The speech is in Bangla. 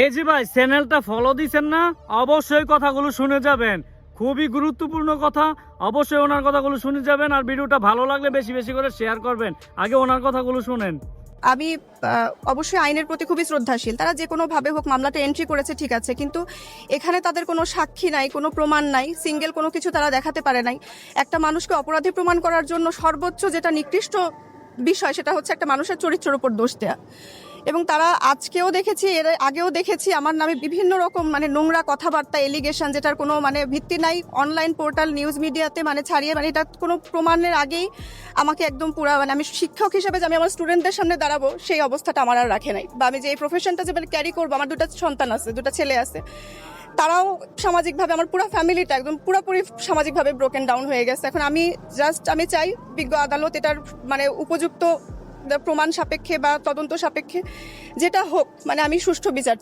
এই যে ভাই চ্যানেলটা ফলো দিছেন না, অবশ্যই কথাগুলো শুনে যাবেন। খুবই গুরুত্বপূর্ণ কথা, অবশ্যই ওনার কথাগুলো শুনে যাবেন। আর ভিডিওটা ভালো লাগলে বেশি বেশি করে শেয়ার করবেন। আগে ওনার কথাগুলো শুনেন। আমি অবশ্যই আইনের প্রতি খুবই শ্রদ্ধাশীল। তারা যে কোনোভাবে হোক মামলাটা এন্ট্রি করেছে, ঠিক আছে, কিন্তু এখানে তাদের কোনো সাক্ষী নাই, কোনো প্রমাণ নাই, সিঙ্গেল কোনো কিছু তারা দেখাতে পারে নাই। একটা মানুষকে অপরাধী প্রমাণ করার জন্য সর্বোচ্চ যেটা নিকৃষ্ট বিষয় সেটা হচ্ছে একটা মানুষের চরিত্রের উপর দোষ দেয়া। এবং তারা আজকেও দেখেছি, এর আগেও দেখেছি আমার নামে বিভিন্ন রকম নোংরা কথাবার্তা, এলিগেশন, যেটার কোনো ভিত্তি নাই, অনলাইন পোর্টাল নিউজ মিডিয়াতে ছাড়িয়ে, এটা কোনো প্রমাণের আগেই আমাকে একদম পুরা আমি শিক্ষক হিসেবে যে আমি আমার স্টুডেন্টদের সামনে দাঁড়াবো সেই অবস্থাটা আমার আর রাখে নাই। বা আমি যে এই প্রফেশনটা যে ক্যারি করবো, আমার দুটো সন্তান আছে, দুটো ছেলে আছে, তারাও সামাজিকভাবে, আমার পুরো ফ্যামিলিটা একদম পুরোপুরি সামাজিকভাবে ব্রোকেন ডাউন হয়ে গেছে। এখন আমি চাই বিজ্ঞ আদালত এটার উপযুক্ত প্রমাণ সাপেক্ষে বা তদন্ত সাপেক্ষে যেটা হোক, আমি সুষ্ঠু বিচার